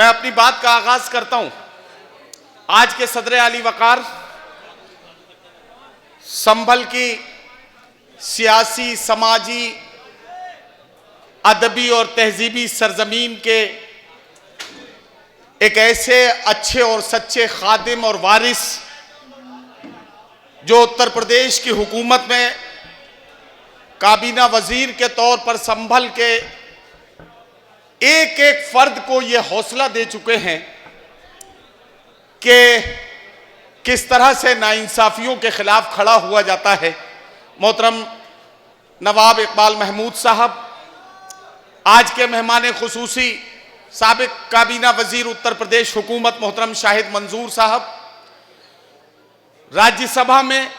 मैं अपनी बात का आगाज करता हूं। आज के सदर आली वकार संभल की सियासी, समाजी, अदबी और तहजीबी सरजमीन के एक ऐसे अच्छे और सच्चे खादिम और वारिस जो उत्तर प्रदेश की हुकूमत में काबीना वजीर के तौर पर संभल के एक एक फर्द को यह हौसला दे चुके हैं कि किस तरह से नाइंसाफियों के खिलाफ खड़ा हुआ जाता है। मोहतरम नवाब इकबाल महमूद साहब, आज के मेहमान खुसूसी साबिक काबीना वजीर उत्तर प्रदेश हुकूमत मोहतरम शाहिद मंजूर साहब, राज्यसभा में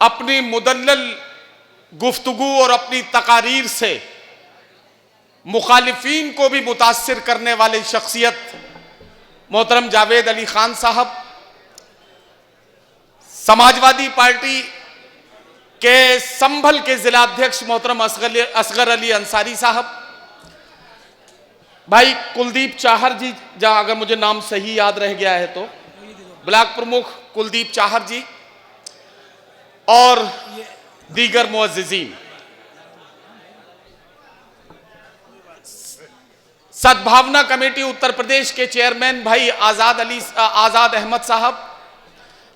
अपनी मुदल्लल गुफ्तगू और अपनी तकारीर से मुखालिफीन को भी मुतासिर करने वाली शख्सियत मोहतरम जावेद अली खान साहब, समाजवादी पार्टी के संभल के जिलाध्यक्ष मोहतरम असगर अली अंसारी साहब, भाई कुलदीप चाहर जी, जहां अगर मुझे नाम सही याद रह गया है तो ब्लॉक प्रमुख कुलदीप चाहर जी और दीगर मुअज्जिजीन, सद्भावना कमेटी उत्तर प्रदेश के चेयरमैन भाई आजाद अहमद साहब,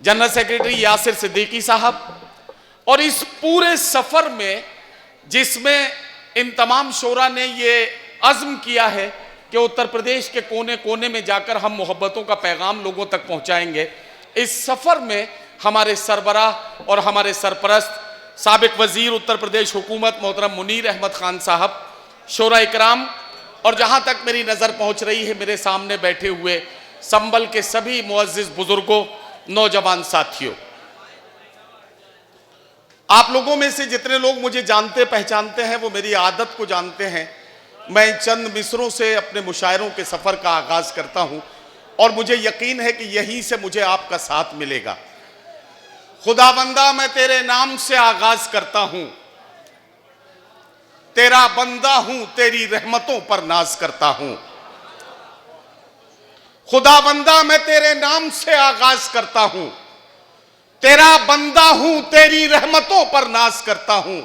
जनरल सेक्रेटरी यासिर सिद्दीकी साहब, और इस पूरे सफर में जिसमें इन तमाम शोरा ने ये अज़्म किया है कि उत्तर प्रदेश के कोने कोने में जाकर हम मोहब्बतों का पैगाम लोगों तक पहुंचाएंगे, इस सफर में हमारे सरबराह और हमारे सरपरस्त साबिक वजीर उत्तर प्रदेश हुकूमत मोहतरम मुनीर अहमद खान साहब, शोरा इकराम, और जहां तक मेरी नजर पहुंच रही है मेरे सामने बैठे हुए संभल के सभी मुअज्जिज बुजुर्गों, नौजवान साथियों, आप लोगों में से जितने लोग मुझे जानते पहचानते हैं वो मेरी आदत को जानते हैं। मैं चंद मिसरों से अपने मुशायरों के सफर का आगाज करता हूं और मुझे यकीन है कि यहीं से मुझे आपका साथ मिलेगा। खुदाबंदा मैं तेरे नाम से आगाज करता हूं, तेरा बंदा हूं, तेरी रहमतों पर नाज करता हूं। खुदाबंदा मैं तेरे नाम से आगाज करता हूं, तेरा बंदा हूं, तेरी रहमतों पर नाज करता हूं।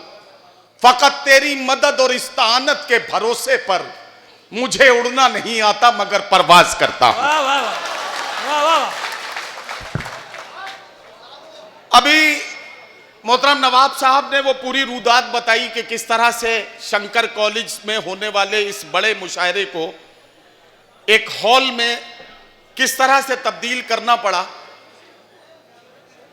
फकत तेरी मदद और इस्तानत के भरोसे पर मुझे उड़ना नहीं आता मगर परवाज करता हूं। वाह वाह वाह वाह वाह। अभी मोहतरम नवाब साहब ने वो पूरी रुदात बताई कि किस तरह से शंकर कॉलेज में होने वाले इस बड़े मुशायरे को एक हॉल में किस तरह से तब्दील करना पड़ा।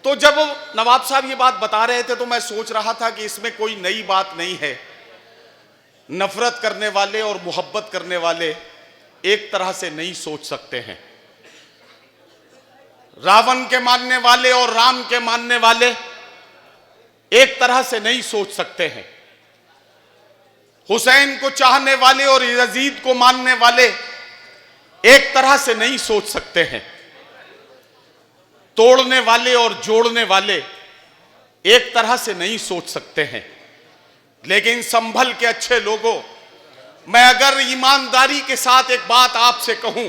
तो जब नवाब साहब ये बात बता रहे थे तो मैं सोच रहा था कि इसमें कोई नई बात नहीं है। नफरत करने वाले और मोहब्बत करने वाले एक तरह से नहीं सोच सकते हैं। रावण के मानने वाले और राम के मानने वाले एक तरह से नहीं सोच सकते हैं। हुसैन को चाहने वाले और यजीद को मानने वाले एक तरह से नहीं सोच सकते हैं। तोड़ने वाले और जोड़ने वाले एक तरह से नहीं सोच सकते हैं। लेकिन संभल के अच्छे लोगों, मैं अगर ईमानदारी के साथ एक बात आपसे कहूं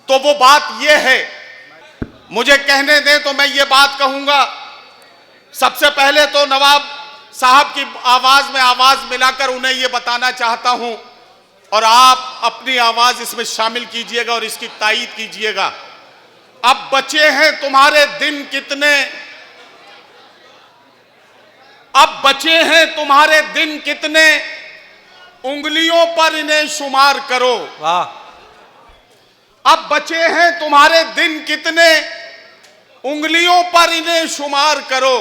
तो वो बात यह है, मुझे कहने दें तो मैं ये बात कहूंगा। सबसे पहले तो नवाब साहब की आवाज में आवाज मिलाकर उन्हें यह बताना चाहता हूं और आप अपनी आवाज इसमें शामिल कीजिएगा और इसकी तायीद कीजिएगा। अब बचे हैं तुम्हारे दिन कितने, अब बचे हैं तुम्हारे दिन कितने, उंगलियों पर इन्हें शुमार करो। वाह। अब बचे हैं तुम्हारे दिन कितने, उंगलियों पर इन्हें शुमार करो।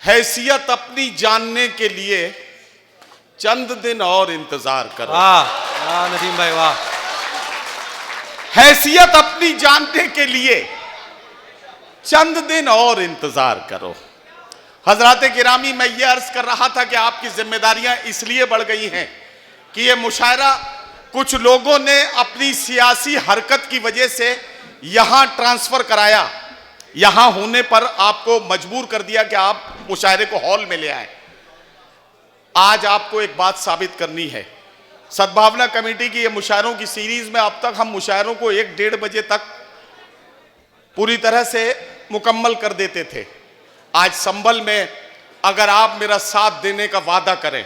हैसियत अपनी जानने के लिए चंद दिन और इंतजार करो। वाह वाह नदीम भाई वाह। हैसियत अपनी जानने के लिए चंद दिन और इंतजार करो। हजरात गिरामी, मैं ये अर्ज कर रहा था कि आपकी जिम्मेदारियां इसलिए बढ़ गई हैं कि ये मुशायरा कुछ लोगों ने अपनी सियासी हरकत की वजह से यहां ट्रांसफर कराया, यहां होने पर आपको मजबूर कर दिया कि आप मुशायरे को हॉल में ले आए। आज आपको एक बात साबित करनी है, सद्भावना कमेटी की ये मुशायरों की सीरीज में अब तक हम मुशायरों को 1-1.5 बजे तक पूरी तरह से मुकम्मल कर देते थे। आज संभल में अगर आप मेरा साथ देने का वादा करें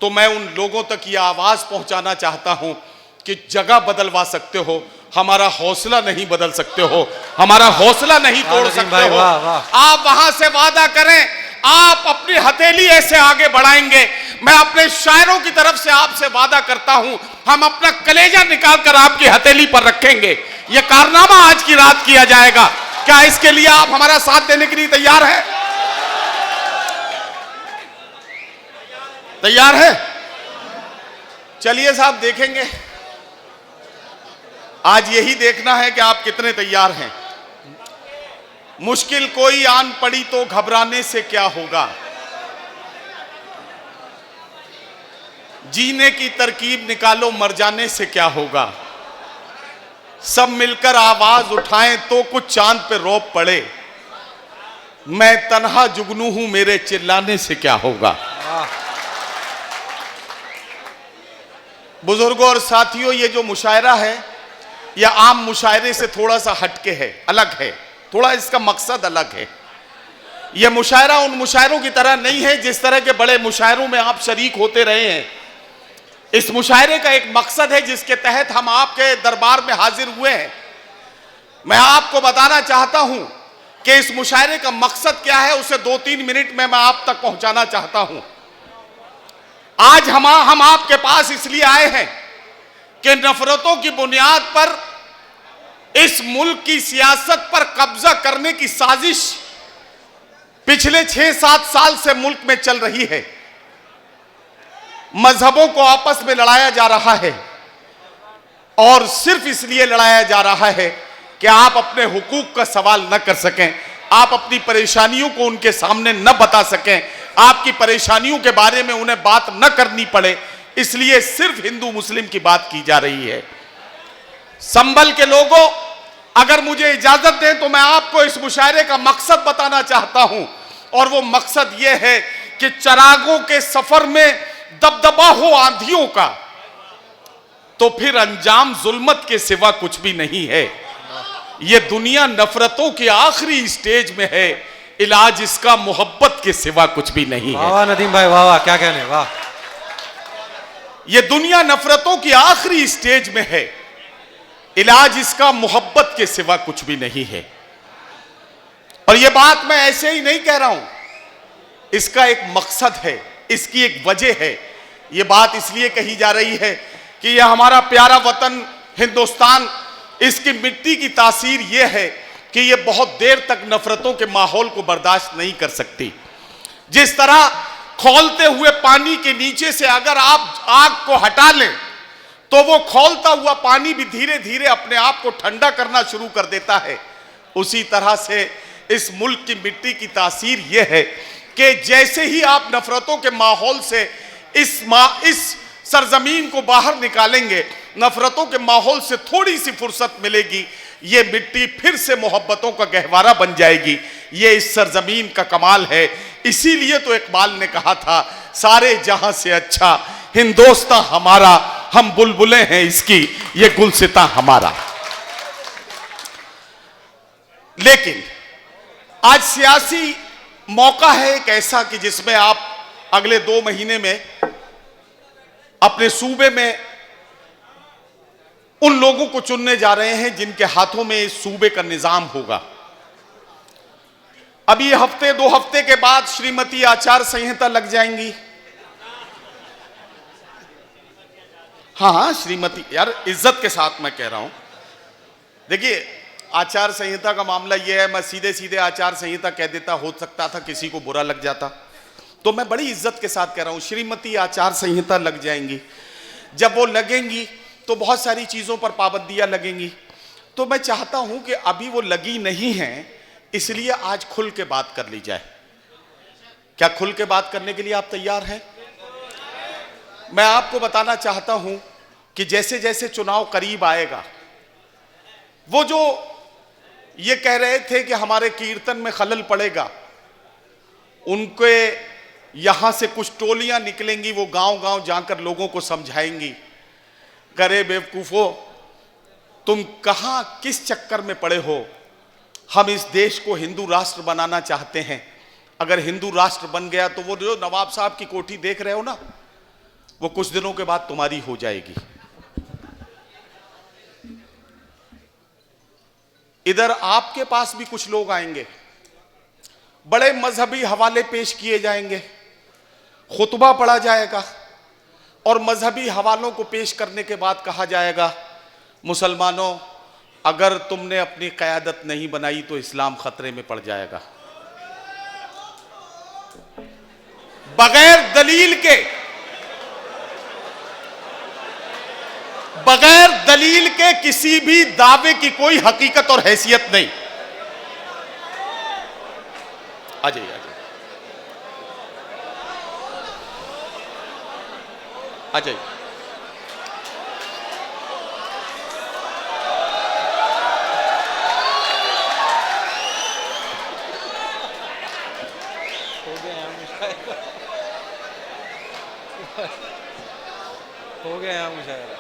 तो मैं उन लोगों तक ये आवाज पहुंचाना चाहता हूं कि जगह बदलवा सकते हो, हमारा हौसला नहीं बदल सकते हो, हमारा हौसला नहीं तोड़ सकते हो। आप वहां से वादा करें, आप अपनी हथेली ऐसे आगे बढ़ाएंगे, मैं अपने शायरों की तरफ से आपसे वादा करता हूं, हम अपना कलेजा निकालकर आपकी हथेली पर रखेंगे। यह कारनामा आज की रात किया जाएगा। क्या इसके लिए आप हमारा साथ देने के लिए तैयार हैं? तैयार है? चलिए साहब, देखेंगे। आज यही देखना है कि आप कितने तैयार हैं। मुश्किल कोई आन पड़ी तो घबराने से क्या होगा, जीने की तरकीब निकालो मर जाने से क्या होगा, सब मिलकर आवाज उठाएं तो कुछ चांद पे रौब पड़े, मैं तन्हा जुगनू हूं मेरे चिल्लाने से क्या होगा। बुजुर्गों और साथियों, ये जो मुशायरा है यह आम मुशायरे से थोड़ा सा हटके है, अलग है, थोड़ा इसका मकसद अलग है। यह मुशायरा उन मुशायरों की तरह नहीं है जिस तरह के बड़े मुशायरों में आप शरीक होते रहे हैं। इस मुशायरे का एक मकसद है जिसके तहत हम आपके दरबार में हाजिर हुए हैं। मैं आपको बताना चाहता हूं कि इस मुशायरे का मकसद क्या है, उसे 2-3 मिनट में मैं आप तक पहुंचाना चाहता हूं। आज हम आपके पास इसलिए आए हैं कि नफरतों की बुनियाद पर इस मुल्क की सियासत पर कब्जा करने की साजिश पिछले 6-7 साल से मुल्क में चल रही है। मजहबों को आपस में लड़ाया जा रहा है और सिर्फ इसलिए लड़ाया जा रहा है कि आप अपने हुकूक का सवाल न कर सकें, आप अपनी परेशानियों को उनके सामने न बता सकें, आपकी परेशानियों के बारे में उन्हें बात न करनी पड़े, इसलिए सिर्फ हिंदू मुस्लिम की बात की जा रही है। संभल के लोगों, अगर मुझे इजाजत दें तो मैं आपको इस मुशायरे का मकसद बताना चाहता हूं, और वो मकसद ये है कि चरागों के सफर में दबदबा हो आंधियों का तो फिर अंजाम जुल्मत के सिवा कुछ भी नहीं है। ये दुनिया नफरतों के आखिरी स्टेज में है, इलाज इसका मोहब्बत के सिवा कुछ भी नहीं है। वाह नदीम भाई, वाह वाह, क्या कहने, वाह। ये दुनिया नफरतों की आखिरी स्टेज में है, इलाज इसका मोहब्बत के सिवा कुछ भी नहीं है। और यह बात मैं ऐसे ही नहीं कह रहा हूं, इसका एक मकसद है, इसकी एक वजह है। यह बात इसलिए कही जा रही है कि यह हमारा प्यारा वतन हिंदुस्तान, इसकी मिट्टी की तासीर यह है कि यह बहुत देर तक नफरतों के माहौल को बर्दाश्त नहीं कर सकती। जिस तरह खौलते हुए पानी के नीचे से अगर आप आग को हटा लें तो वो खौलता हुआ पानी भी धीरे धीरे अपने आप को ठंडा करना शुरू कर देता है, उसी तरह से इस मुल्क की मिट्टी की तासीर यह है कि जैसे ही आप नफरतों के माहौल से इस सरजमीन को बाहर निकालेंगे, नफरतों के माहौल से थोड़ी सी फुर्सत मिलेगी, ये मिट्टी फिर से मोहब्बतों का गहवारा बन जाएगी। ये इस सरजमीन का कमाल है। इसीलिए तो इकबाल ने कहा था, सारे जहां से अच्छा हिंदोस्तां हमारा, हम बुलबुलें हैं इसकी, ये गुलसिता हमारा। लेकिन आज सियासी मौका है एक ऐसा कि जिसमें आप अगले 2 महीने में अपने सूबे में उन लोगों को चुनने जा रहे हैं जिनके हाथों में इस सूबे का निजाम होगा। अभी हफ्ते 2 हफ्ते के बाद श्रीमती आचार संहिता लग जाएंगी। हाँ, श्रीमती, यार इज्जत के साथ मैं कह रहा हूं। देखिए, आचार संहिता का मामला यह है, मैं सीधे सीधे आचार संहिता कह देता, हो सकता था किसी को बुरा लग जाता, तो मैं बड़ी इज्जत के साथ कह रहा हूं, श्रीमती आचार संहिता लग जाएंगी। जब वो लगेंगी तो बहुत सारी चीजों पर पाबंदियां लगेंगी। तो मैं चाहता हूं कि अभी वो लगी नहीं हैं, इसलिए आज खुल के बात कर ली जाए। क्या खुल के बात करने के लिए आप तैयार हैं? मैं आपको बताना चाहता हूं कि जैसे जैसे चुनाव करीब आएगा, वो जो ये कह रहे थे कि हमारे कीर्तन में खलल पड़ेगा, उनके यहां से कुछ टोलियां निकलेंगी, वो गांव गांव जाकर लोगों को समझाएंगी करे बेवकूफो, तुम कहां किस चक्कर में पड़े हो। हम इस देश को हिंदू राष्ट्र बनाना चाहते हैं। अगर हिंदू राष्ट्र बन गया तो वो जो नवाब साहब की कोठी देख रहे हो ना, वो कुछ दिनों के बाद तुम्हारी हो जाएगी। इधर आपके पास भी कुछ लोग आएंगे, बड़े मजहबी हवाले पेश किए जाएंगे, खुतबा पढ़ा जाएगा और मजहबी हवालों को पेश करने के बाद कहा जाएगा, मुसलमानों अगर तुमने अपनी क़यादत नहीं बनाई तो इस्लाम खतरे में पड़ जाएगा। बगैर दलील के किसी भी दावे की कोई हकीकत और हैसियत नहीं। आ जाइए, आ जाइए, आ जाइए। हो गया यहाँ मुशायरा।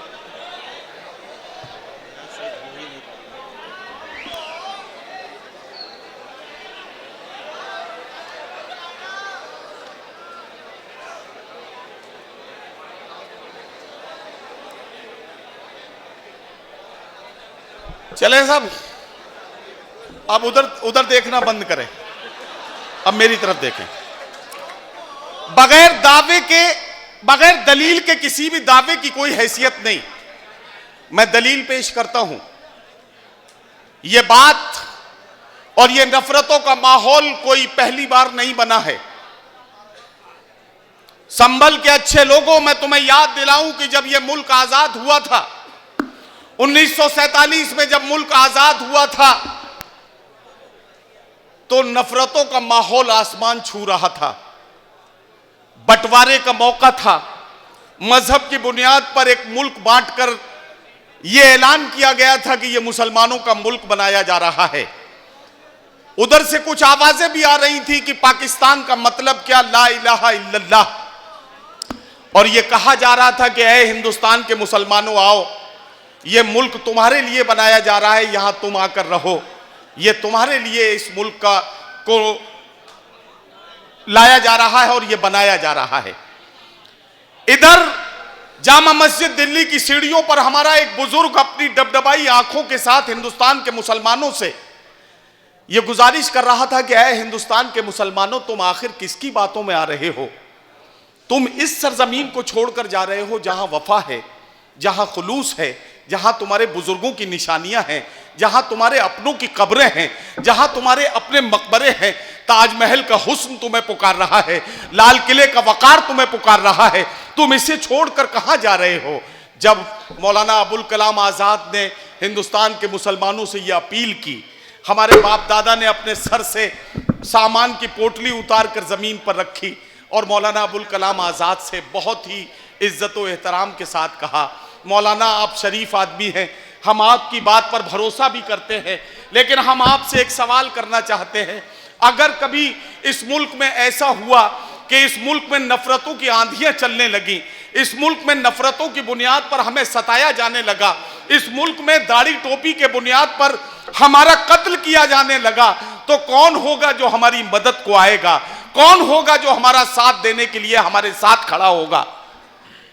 चले साहब, अब उधर देखना बंद करें, अब मेरी तरफ देखें। बगैर दलील के किसी भी दावे की कोई हैसियत नहीं। मैं दलील पेश करता हूं। यह बात और यह नफरतों का माहौल कोई पहली बार नहीं बना है। संभल के अच्छे लोगों, मैं तुम्हें याद दिलाऊं कि जब यह मुल्क आजाद हुआ था, 1947 में जब मुल्क आजाद हुआ था, तो नफरतों का माहौल आसमान छू रहा था। बंटवारे का मौका था। मजहब की बुनियाद पर एक मुल्क बांटकर यह ऐलान किया गया था कि यह मुसलमानों का मुल्क बनाया जा रहा है। उधर से कुछ आवाजें भी आ रही थी कि पाकिस्तान का मतलब क्या, ला इलाहा इल्लल्लाह। और यह कहा जा रहा था कि ऐ हिंदुस्तान के मुसलमानों आओ, यह मुल्क तुम्हारे लिए बनाया जा रहा है, यहां तुम आकर रहो, यह तुम्हारे लिए इस मुल्क को लाया जा रहा है और यह बनाया जा रहा है। इधर जामा मस्जिद दिल्ली की सीढ़ियों पर हमारा एक बुजुर्ग अपनी डबडबाई आंखों के साथ हिंदुस्तान के मुसलमानों से यह गुजारिश कर रहा था कि ऐ हिंदुस्तान के मुसलमानों, तुम आखिर किसकी बातों में आ रहे हो। तुम इस सरजमीन को छोड़कर जा रहे हो जहां वफा है, जहां खुलूस है, जहां तुम्हारे बुजुर्गों की निशानियां हैं, जहां तुम्हारे अपनों की कब्रें हैं, जहां तुम्हारे अपने मकबरे हैं। ताजमहल का हुस्न तुम्हें पुकार रहा है, लाल किले का वकार तुम्हें पुकार रहा है। तुम इसे छोड़कर कहां जा रहे हो। जब मौलाना अबुल कलाम आजाद ने हिंदुस्तान के मुसलमानों से यह अपील की, हमारे बाप दादा ने अपने सर से सामान की पोटली उतार कर जमीन पर रखी और मौलाना अबुल कलाम आजाद से बहुत ही इज्जत व एहतराम के साथ कहा, मौलाना आप शरीफ आदमी हैं, हम आपकी बात पर भरोसा भी करते हैं, लेकिन हम आपसे एक सवाल करना चाहते हैं। अगर कभी इस मुल्क में ऐसा हुआ कि इस मुल्क में नफरतों की आंधियां चलने लगी, इस मुल्क में नफरतों की बुनियाद पर हमें सताया जाने लगा, इस मुल्क में दाढ़ी टोपी के बुनियाद पर हमारा कत्ल किया जाने लगा, तो कौन होगा जो हमारी मदद को आएगा? कौन होगा जो हमारा साथ देने के लिए हमारे साथ खड़ा होगा?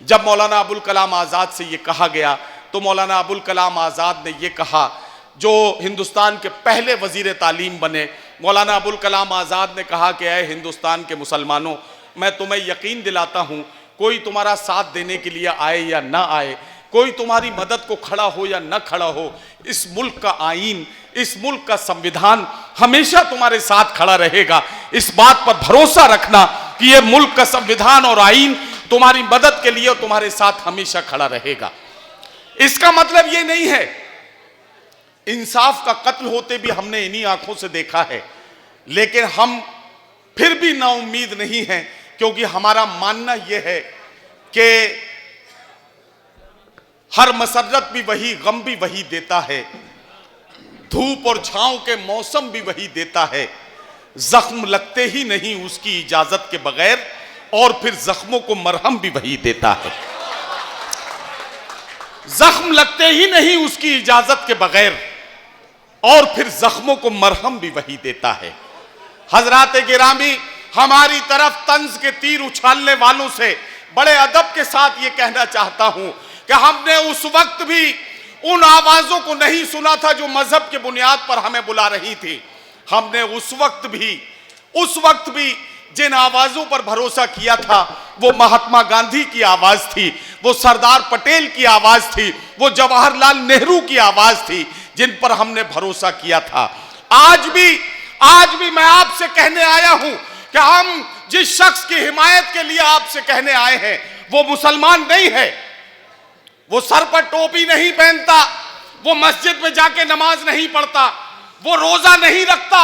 जब मौलाना अबुल कलाम आजाद से यह कहा गया तो मौलाना अबुल कलाम आजाद ने यह कहा, जो हिंदुस्तान के पहले वजीर तालीम बने, मौलाना अबुल कलाम आजाद ने कहा कि ऐ हिंदुस्तान के मुसलमानों, मैं तुम्हें यकीन दिलाता हूं, कोई तुम्हारा साथ देने के लिए आए या ना आए, कोई तुम्हारी मदद को खड़ा हो या ना खड़ा हो, इस मुल्क का आईन, इस मुल्क का संविधान हमेशा तुम्हारे साथ खड़ा रहेगा। इस बात पर भरोसा रखना कि यह मुल्क का संविधान और आईन तुम्हारी मदद के लिए तुम्हारे साथ हमेशा खड़ा रहेगा। इसका मतलब यह नहीं है, इंसाफ का कत्ल होते भी हमने इन्हीं आंखों से देखा है, लेकिन हम फिर भी नाउम्मीद नहीं हैं, क्योंकि हमारा मानना यह है कि हर मसरत भी वही, गम भी वही देता है, धूप और छांव के मौसम भी वही देता है, जख्म लगते ही नहीं उसकी इजाजत के बगैर, और फिर जख्मों को मरहम भी वही देता है। जख्म लगते ही नहीं उसकी इजाजत के बगैर, और फिर जख्मों को मरहम भी वही देता है। हजरात गिरामी, हमारी तरफ तंज के तीर उछालने वालों से बड़े अदब के साथ ये कहना चाहता हूं कि हमने उस वक्त भी उन आवाजों को नहीं सुना था जो मजहब के बुनियाद पर हमें बुला रही थी। हमने उस वक्त भी जिन आवाजों पर भरोसा किया था वो महात्मा गांधी की आवाज थी, वो सरदार पटेल की आवाज थी, वो जवाहरलाल नेहरू की आवाज थी, जिन पर हमने भरोसा किया था। आज भी मैं आपसे कहने आया हूं कि हम जिस शख्स की हिमायत के लिए आपसे कहने आए हैं वो मुसलमान नहीं है, वो सर पर टोपी नहीं पहनता, वो मस्जिद में जाके नमाज नहीं पढ़ता, वो रोजा नहीं रखता,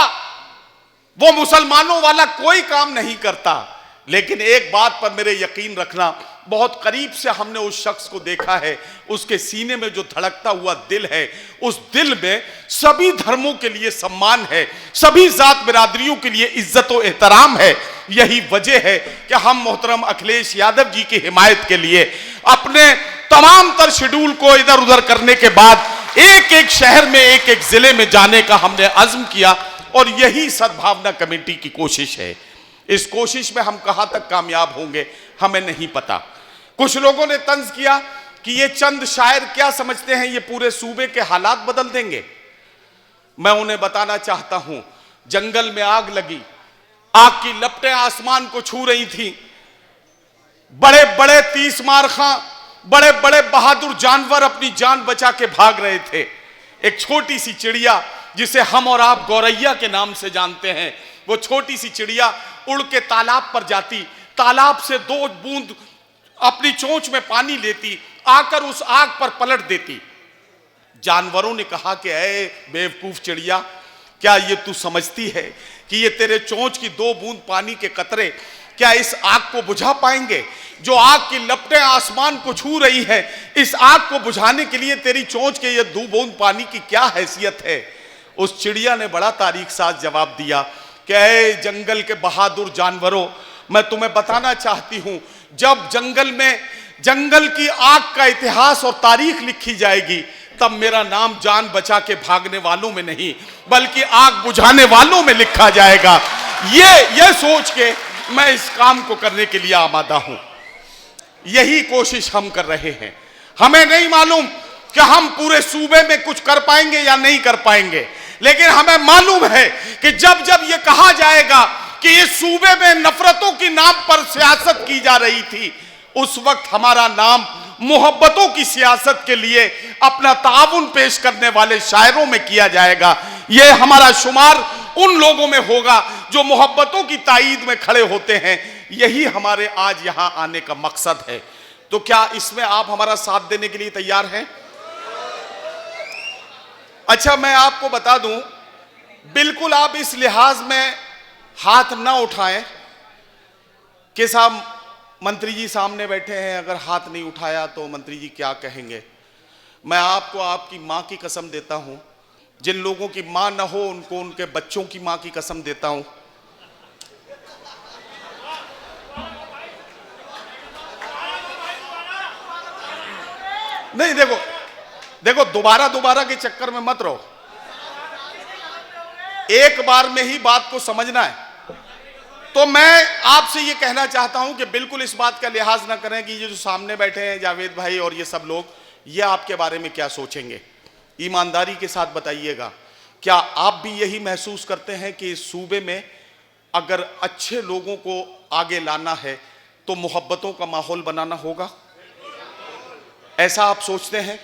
वो मुसलमानों वाला कोई काम नहीं करता। लेकिन एक बात पर मेरे यकीन रखना, बहुत करीब से हमने उस शख्स को देखा है, उसके सीने में जो धड़कता हुआ दिल है, उस दिल में सभी धर्मों के लिए सम्मान है, सभी जात बिरादरियों के लिए इज्जत और एहतराम है। यही वजह है कि हम मोहतरम अखिलेश यादव जी की हिमायत के लिए अपने तमाम तर शेड्यूल को इधर उधर करने के बाद एक एक शहर में, एक एक जिले में जाने का हमने अज़्म किया, और यही सद्भावना कमेटी की कोशिश है। इस कोशिश में हम कहां तक कामयाब होंगे हमें नहीं पता। कुछ लोगों ने तंज किया कि ये चंद शायर क्या समझते हैं ये पूरे सूबे के हालात बदल देंगे। मैं उन्हें बताना चाहता हूं, जंगल में आग लगी, आग की लपटें आसमान को छू रही थी, बड़े बड़े तीस मार खां, बड़े बड़े बहादुर जानवर अपनी जान बचा के भाग रहे थे। एक छोटी सी चिड़िया जिसे हम और आप गौरैया के नाम से जानते हैं, वो छोटी सी चिड़िया उड़ के तालाब पर जाती, तालाब से 2 बूंद अपनी चोंच में पानी लेती, आकर उस आग पर पलट देती। जानवरों ने कहा कि ऐ बेवकूफ चिड़िया, क्या ये तू समझती है कि ये तेरे चोंच की 2 बूंद पानी के कतरे क्या इस आग को बुझा पाएंगे? जो आग की लपटें आसमान को छू रही है, इस आग को बुझाने के लिए तेरी चोंच के ये 2 बूंद पानी की क्या हैसियत है? उस चिड़िया ने बड़ा तारीख साज जवाब दिया कि ऐ जंगल के बहादुर जानवरों, मैं तुम्हें बताना चाहती हूं, जब जंगल की आग का इतिहास और तारीख लिखी जाएगी, तब मेरा नाम जान बचा के भागने वालों में नहीं बल्कि आग बुझाने वालों में लिखा जाएगा। ये सोच के मैं इस काम को करने के लिए आमादा हूं। यही कोशिश हम कर रहे हैं। हमें नहीं मालूम कि हम पूरे सूबे में कुछ कर पाएंगे या नहीं कर पाएंगे, लेकिन हमें मालूम है कि जब ये कहा जाएगा कि इस सूबे में नफरतों की नाम पर सियासत की जा रही थी, उस वक्त हमारा नाम मोहब्बतों की सियासत के लिए अपना ताउन पेश करने वाले शायरों में किया जाएगा। यह हमारा शुमार उन लोगों में होगा जो मोहब्बतों की ताईद में खड़े होते हैं। यही हमारे आज यहां आने का मकसद है। तो क्या इसमें आप हमारा साथ देने के लिए तैयार हैं? अच्छा, मैं आपको बता दूं, बिल्कुल आप इस लिहाज में हाथ ना उठाएं कि साहब मंत्री जी सामने बैठे हैं, अगर हाथ नहीं उठाया तो मंत्री जी क्या कहेंगे। मैं आपको आपकी मां की कसम देता हूं, जिन लोगों की मां ना हो उनको उनके बच्चों की मां की कसम देता हूं। नहीं, देखो दोबारा के चक्कर में मत रहो, एक बार में ही बात को समझना है। तो मैं आपसे ये कहना चाहता हूं कि बिल्कुल इस बात का लिहाज ना करें कि ये जो सामने बैठे हैं जावेद भाई और ये सब लोग, ये आपके बारे में क्या सोचेंगे। ईमानदारी के साथ बताइएगा, क्या आप भी यही महसूस करते हैं कि इस सूबे में अगर अच्छे लोगों को आगे लाना है तो मोहब्बतों का माहौल बनाना होगा? ऐसा आप सोचते हैं?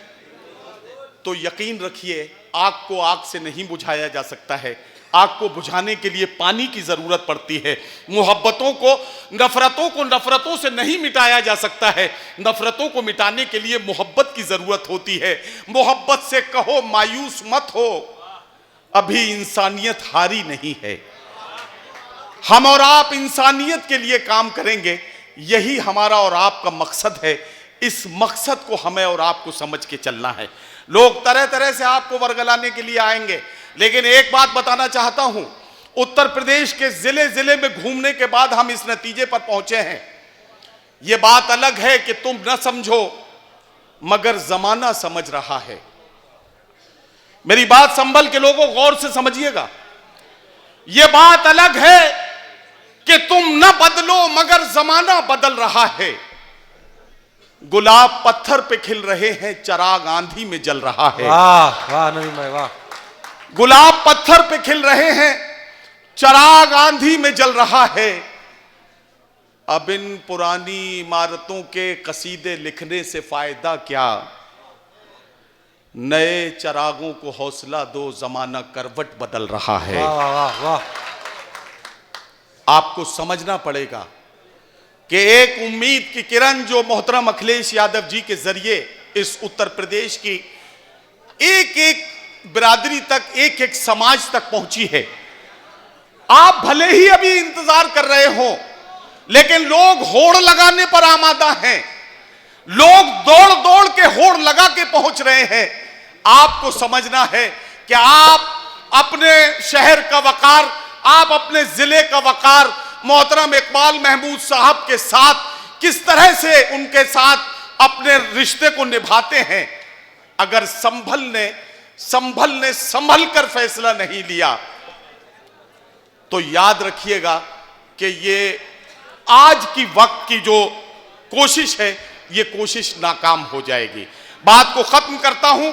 तो यकीन रखिए, आग को आग से नहीं बुझाया जा सकता है। आग को बुझाने के लिए पानी की जरूरत पड़ती है। मोहब्बतों को, नफरतों से नहीं मिटाया जा सकता है। नफरतों को मिटाने के लिए मोहब्बत की जरूरत होती है। मोहब्बत से कहो मायूस मत हो, अभी इंसानियत हारी नहीं है। हम और आप इंसानियत के लिए काम करेंगे, यही हमारा और आपका मकसद है। इस मकसद को हमें और आपको समझ के चलना है। लोग तरह तरह से आपको वर्गलाने के लिए आएंगे, लेकिन एक बात बताना चाहता हूं, उत्तर प्रदेश के जिले जिले में घूमने के बाद हम इस नतीजे पर पहुंचे हैं। यह बात अलग है कि तुम न समझो, मगर जमाना समझ रहा है। मेरी बात संभल के लोगों गौर से समझिएगा। यह बात अलग है कि तुम न बदलो मगर जमाना बदल रहा है। गुलाब पत्थर पे खिल रहे हैं, चिराग आंधी में जल रहा है। वाह वाह नवीन भाई वाह। गुलाब पत्थर पे खिल रहे हैं, चिराग आंधी में जल रहा है। अब इन पुरानी इमारतों के कसीदे लिखने से फायदा क्या, नए चिरागों को हौसला दो, जमाना करवट बदल रहा है। वाह वाह वाह वाह। आपको समझना पड़ेगा कि एक उम्मीद की किरण जो मोहतरम अखिलेश यादव जी के जरिए इस उत्तर प्रदेश की एक एक बिरादरी तक, एक एक समाज तक पहुंची है। आप भले ही अभी इंतजार कर रहे हो, लेकिन लोग होड़ लगाने पर आमादा हैं। लोग दौड़ दौड़ के होड़ लगा के पहुंच रहे हैं। आपको समझना है कि आप अपने शहर का वकार, आप अपने जिले का वकार मोहतरम इकबाल महमूद साहब के साथ किस तरह से उनके साथ अपने रिश्ते को निभाते हैं। अगर संभल कर फैसला नहीं लिया तो याद रखिएगा कि ये आज की वक्त की जो कोशिश है, ये कोशिश नाकाम हो जाएगी। बात को खत्म करता हूं।